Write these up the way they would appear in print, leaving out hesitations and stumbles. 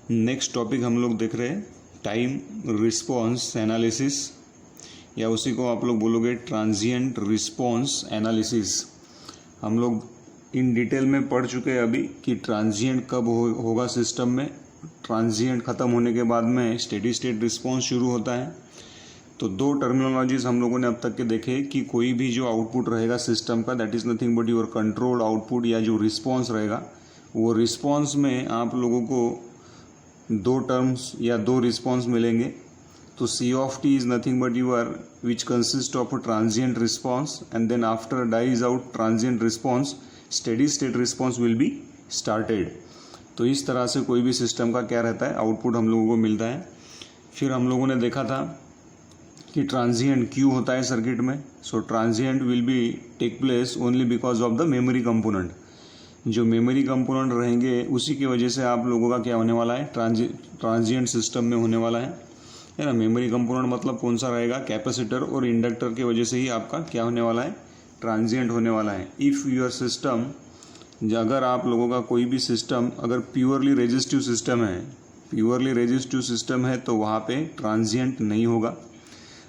Next topic हम लोग देख रहे हैं टाइम रिस्पॉन्स एनालिसिस, या उसी को आप लोग बोलोगे ट्रांजिएंट रिस्पॉन्स एनालिसिस। हम लोग इन डिटेल में पढ़ चुके हैं अभी कि ट्रांजिएंट कब होगा सिस्टम में। ट्रांजिएंट ख़त्म होने के बाद में स्टेडी स्टेट रिस्पॉन्स शुरू होता है। तो दो टर्मिनोलॉजीज हम लोगों ने अब तक के देखे कि कोई भी जो आउटपुट रहेगा सिस्टम का, that is nothing but your controlled output, या जो रिस्पॉन्स रहेगा वो रिस्पॉन्स में आप लोगों को दो टर्म्स या दो रिस्पॉन्स मिलेंगे। तो c of t is nothing but your which consist of a transient response, and then after dies out transient response steady state response will be started. तो इस तरह से कोई भी सिस्टम का क्या रहता है, आउटपुट हम लोगों को मिलता है। फिर हम लोगों ने देखा था कि ट्रांजिएंट क्यों होता है सर्किट में। So transient will be take place only because of the memory component. जो मेमोरी कंपोनेंट रहेंगे उसी की वजह से आप लोगों का क्या होने वाला है, ट्रांजिएंट सिस्टम में होने वाला है ना। मेमोरी कंपोनेंट मतलब कौन सा रहेगा, कैपेसिटर और इंडक्टर की वजह से ही आपका क्या होने वाला है, ट्रांजिएंट होने वाला है। इफ़ योर सिस्टम, अगर आप लोगों का कोई भी सिस्टम अगर प्योरली रेजिस्टिव सिस्टम है तो वहाँ पे ट्रांजिएंट नहीं होगा।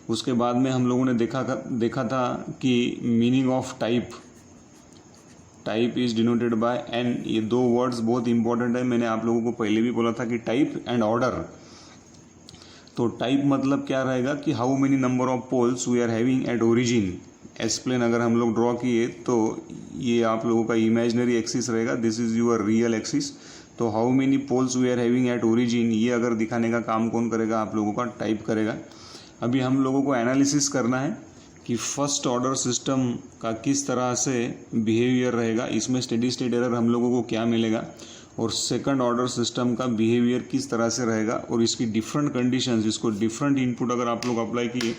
उसके बाद में हम लोगों ने देखा था कि meaning of type is denoted by N. ये दो वर्ड्स बहुत इंपॉर्टेंट है। मैंने आप लोगों को पहले भी बोला था कि टाइप एंड ऑर्डर। तो टाइप मतलब क्या रहेगा कि how many number of poles we are having at origin. S plane अगर हम लोग ड्रॉ किए तो ये आप लोगों का इमेजिनरी एक्सिस रहेगा, this is your real axis. तो how many poles we are having at origin, ये अगर दिखाने का काम कौन करेगा, आप लोगों का टाइप करेगा। अभी हम लोगों को एनालिसिस करना है कि फर्स्ट ऑर्डर सिस्टम का किस तरह से बिहेवियर रहेगा, इसमें स्टेडी स्टेट एरर हम लोगों को क्या मिलेगा, और सेकंड ऑर्डर सिस्टम का बिहेवियर किस तरह से रहेगा, और इसकी डिफरेंट कंडीशंस, इसको डिफरेंट इनपुट अगर आप लोग अप्लाई किए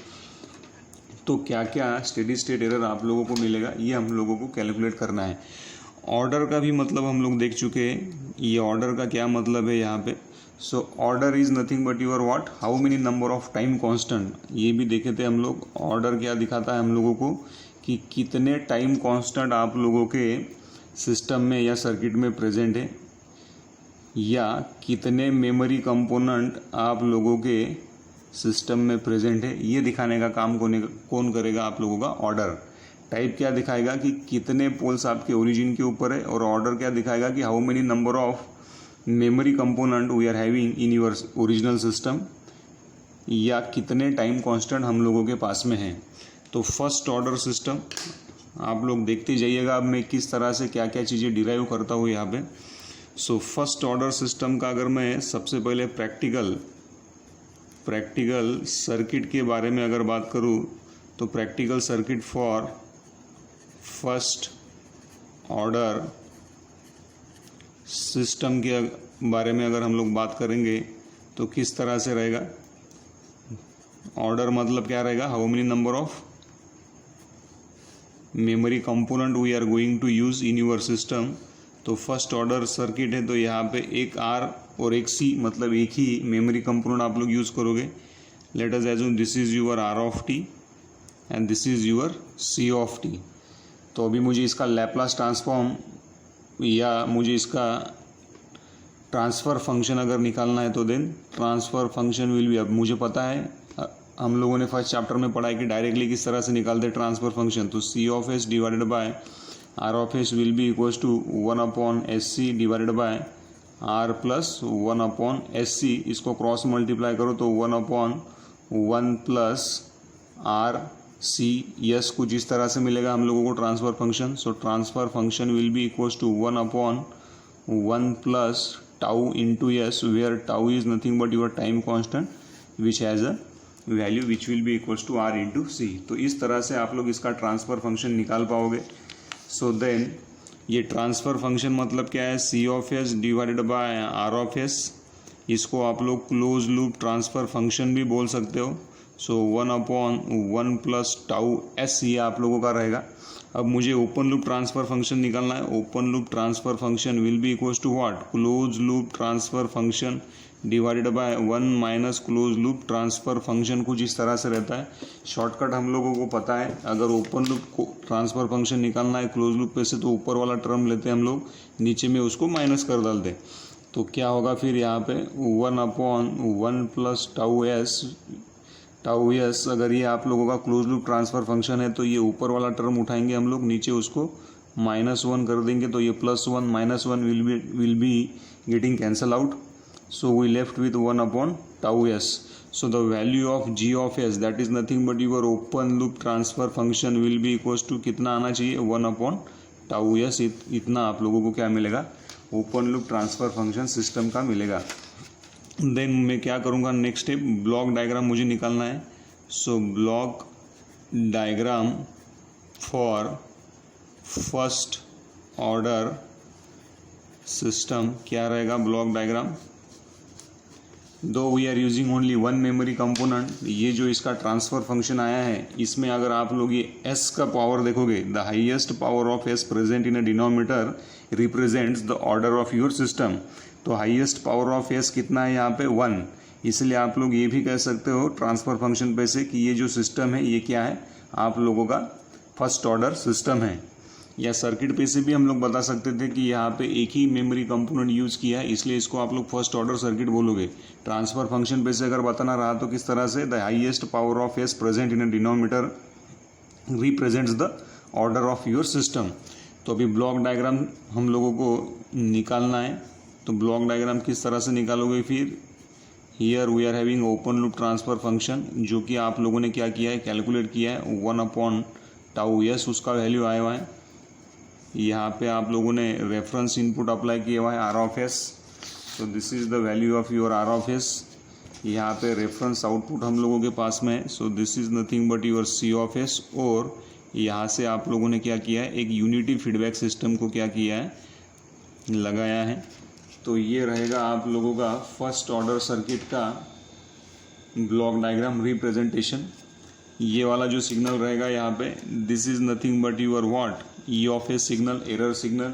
तो क्या क्या स्टेडी स्टेट एरर आप लोगों को मिलेगा, ये हम लोगों को कैलकुलेट करना है। ऑर्डर का भी मतलब हम लोग देख चुके हैं, ये ऑर्डर का क्या मतलब है यहाँ पे। So order is nothing but your what, how many number of time constant, ये भी देखे थे हम लोग। ऑर्डर क्या दिखाता है हम लोगों को कि कितने टाइम कांस्टेंट आप लोगों के सिस्टम में या सर्किट में प्रेजेंट है, या कितने मेमोरी कंपोनेंट आप लोगों के सिस्टम में प्रेजेंट है, ये दिखाने का काम कौन करेगा, आप लोगों का ऑर्डर। टाइप क्या दिखाएगा कि कितने पोल्स आपके ओरिजिन के ऊपर है, और ऑर्डर क्या दिखाएगा कि how many number of memory component we are having in your original system, या कितने टाइम कांस्टेंट हम लोगों के पास में है। तो फर्स्ट ऑर्डर सिस्टम आप लोग देखते जाइएगा, अब मैं किस तरह से क्या क्या चीज़ें डिराइव करता हूँ यहाँ पे। सो फर्स्ट ऑर्डर सिस्टम का अगर मैं सबसे पहले प्रैक्टिकल सर्किट के बारे में अगर बात करूँ तो practical circuit for first order system के बारे में अगर हम लोग बात करेंगे तो किस तरह से रहेगा। ऑर्डर मतलब क्या रहेगा, how many number of memory component we are going to use in your system. तो फर्स्ट ऑर्डर सर्किट है तो यहाँ पे एक आर और एक सी, मतलब एक ही मेमोरी कंपोनेंट आप लोग यूज़ करोगे। Let us assume this is your R of T and this is your C of T. तो अभी मुझे इसका लैप्लास ट्रांसफॉर्म या मुझे इसका ट्रांसफ़र फंक्शन अगर निकालना है तो then transfer function will be, अब मुझे पता है हम लोगों ने फर्स्ट चैप्टर में पढ़ा है कि डायरेक्टली किस तरह से निकालते ट्रांसफ़र फंक्शन। तो c of s divided by r of s will be equals to 1/SC divided by r plus 1/SC। इसको क्रॉस मल्टीप्लाई करो तो 1/1 प्लस आर सी यस, कुछ इस तरह से मिलेगा हम लोगों को transfer function. So transfer function will be equals to 1/1 plus tau into s, where tau is nothing but your time constant which has a value which will be equals to r into c. तो इस तरह से आप लोग इसका transfer function निकाल पाओगे। So then ये ट्रांसफ़र फंक्शन मतलब क्या है, c of s divided by r of s. इसको आप लोग क्लोज लूप ट्रांसफ़र फंक्शन भी बोल सकते हो। सो 1/1 प्लस टाउ एस ये आप लोगों का रहेगा। अब मुझे ओपन लूप ट्रांसफ़र फंक्शन निकालना है। Open loop transfer function will be equals to what, close loop transfer function divided by 1 minus close loop transfer function, कुछ इस तरह से रहता है। शॉर्टकट हम लोगों को पता है, अगर ओपन लूप ट्रांसफ़र फंक्शन निकालना है क्लोज लूप पे से तो ऊपर वाला टर्म लेते हैं हम लोग, नीचे में उसको माइनस कर डालते हैं। तो क्या होगा फिर यहाँ पे 1/1 प्लस टाउ एस। अगर ये आप लोगों का क्लोज लूप ट्रांसफ़र फंक्शन है तो ये ऊपर वाला टर्म उठाएंगे हम लोग, नीचे उसको -1 कर देंगे, तो ये +1 -1 will be getting cancel out. So we left with 1/tau s. So the value of g of s, that is nothing but your open loop transfer function will be equals to कितना आना चाहिए 1/tau s. इतना आप लोगों को क्या मिलेगा, open loop transfer function system का मिलेगा. देन मैं क्या करूँगा, नेक्स्ट स्टेप ब्लॉक डायग्राम मुझे निकालना है. So block diagram for first order system क्या रहेगा, block diagram. Though we are using only one memory component. ये जो इसका ट्रांसफ़र फंक्शन आया है, इसमें अगर आप लोग ये s का पावर देखोगे, the highest power of s present in a denominator represents the order of your system. तो हाईएस्ट पावर ऑफ s कितना है यहाँ पे 1. इसलिए आप लोग ये भी कह सकते हो ट्रांसफ़र फंक्शन पे से कि ये जो सिस्टम है ये क्या है, आप लोगों का फर्स्ट ऑर्डर सिस्टम है. या सर्किट पे से भी हम लोग बता सकते थे कि यहाँ पे एक ही मेमोरी कंपोनेंट यूज़ किया है, इसलिए इसको आप लोग फर्स्ट ऑर्डर सर्किट बोलोगे. ट्रांसफ़र फंक्शन पे से अगर बताना रहा तो किस तरह से, the highest power of s present in a denominator represents the order of your system. तो अभी ब्लॉक डायग्राम हम लोगों को निकालना है. तो ब्लॉक डायग्राम किस तरह से निकालोगे फिर, here we are having open loop transfer function, जो कि आप लोगों ने क्या किया है, कैलकुलेट किया है 1/tau s, उसका वैल्यू आया हुआ है. यहाँ पे आप लोगों ने रेफरेंस इनपुट अप्लाई किया हुआ है r ऑफ s. तो this is the value of your r of s. यहाँ पे रेफरेंस आउटपुट हम लोगों के पास में है. So this is nothing but your c of s. और यहाँ से आप लोगों ने क्या किया है, एक यूनिटी फीडबैक सिस्टम को क्या किया है, लगाया है. तो ये रहेगा आप लोगों का फर्स्ट ऑर्डर सर्किट का ब्लॉक डायग्राम रिप्रेजेंटेशन. ये वाला जो सिग्नल रहेगा यहाँ पे, this is nothing but your what, E of S signal, error signal.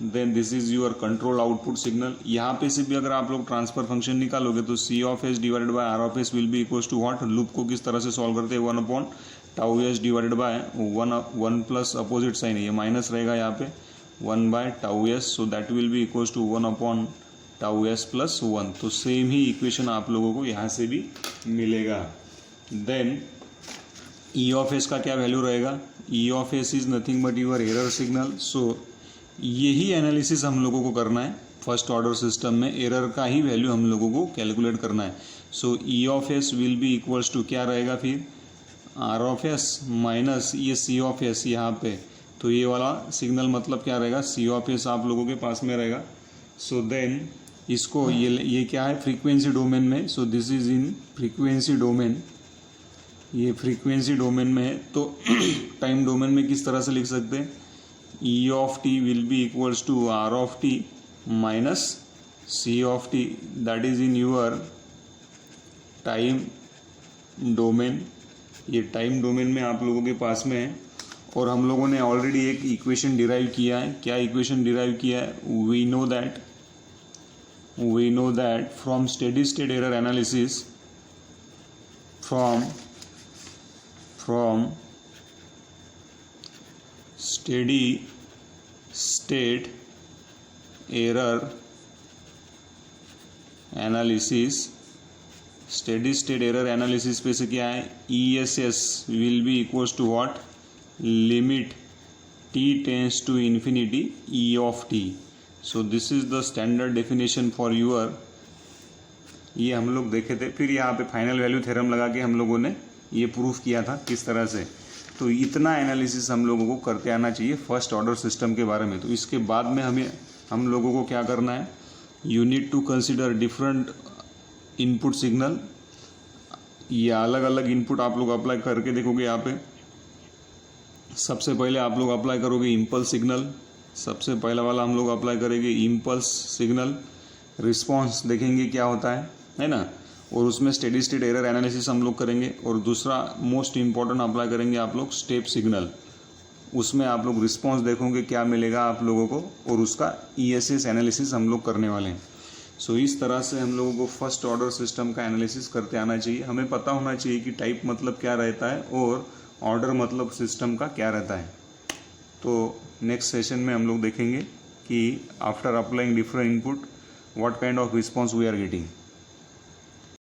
Then this is your control output signal. यहाँ पे से भी अगर आप लोग ट्रांसफ़र फंक्शन निकालोगे तो c of s divided by r of s will be equals to what. Loop को किस तरह से सॉल्व करते हैं, 1/tau s divided by 1 plus opposite sign है, ये माइनस रहेगा यहाँ पे 1/tau s. So that will be equals to 1/tau s plus 1. तो सेम ही इक्वेशन आप लोगों को यहाँ से भी मिलेगा. देन ई ऑफ एस का क्या वैल्यू रहेगा, e of s is nothing but your error signal. So यही एनालिसिस हम लोगों को करना है फर्स्ट ऑर्डर सिस्टम में, एरर का ही वैल्यू हम लोगों को कैलकुलेट करना है. So e of s will be equals to क्या रहेगा फिर, आर ऑफ एस माइनस ये सी ऑफ एस यहाँ पे. तो ये वाला सिग्नल मतलब क्या रहेगा, सी ऑफ एस आप लोगों के पास में रहेगा. सो देन इसको ये क्या है, फ्रीक्वेंसी डोमेन में. So this is in frequency domain, ये फ्रीक्वेंसी डोमेन में है. तो टाइम डोमेन में किस तरह से लिख सकते हैं, E of T will be equals to R of T minus C of T, that is in your time domain. ये टाइम डोमेन में आप लोगों के पास में है. और हम लोगों ने ऑलरेडी एक इक्वेशन डिराइव किया है. क्या इक्वेशन डिराइव किया है, we know that from steady state error analysis, from steady state error analysis, steady state error analysis पे से क्या है, ESS will be equals to what, limit t tends to infinity E of t. So this is the standard definition for your, ये हम लोग देखे थे. फिर यहाँ पे फाइनल वैल्यू थ्योरम लगा के हम लोगों ने ये प्रूफ किया था किस तरह से. तो इतना एनालिसिस हम लोगों को करते आना चाहिए फर्स्ट ऑर्डर सिस्टम के बारे में. तो इसके बाद में हम लोगों को क्या करना है, you need to consider different input signal. ये अलग अलग इनपुट आप लोग अप्लाई करके देखोगे. यहाँ पे सबसे पहले आप लोग अप्लाई करोगे इम्पल्स सिग्नल. सबसे पहला वाला हम लोग अप्लाई करेंगे इम्पल्स सिग्नल. रिस्पॉन्स देखेंगे क्या होता है ना. और उसमें स्टेडी स्टेट एरर एनालिसिस हम लोग करेंगे. और दूसरा मोस्ट इम्पॉर्टेंट अप्लाई करेंगे आप लोग स्टेप सिग्नल. उसमें आप लोग रिस्पॉन्स देखोगे क्या मिलेगा आप लोगों को, और उसका ESS एनालिसिस हम लोग करने वाले हैं. सो इस तरह से हम लोगों को फर्स्ट ऑर्डर सिस्टम का एनालिसिस करते आना चाहिए. हमें पता होना चाहिए कि टाइप मतलब क्या रहता है और ऑर्डर मतलब सिस्टम का क्या रहता है. तो नेक्स्ट सेशन में हम लोग देखेंगे कि after applying different input what kind of response we are getting.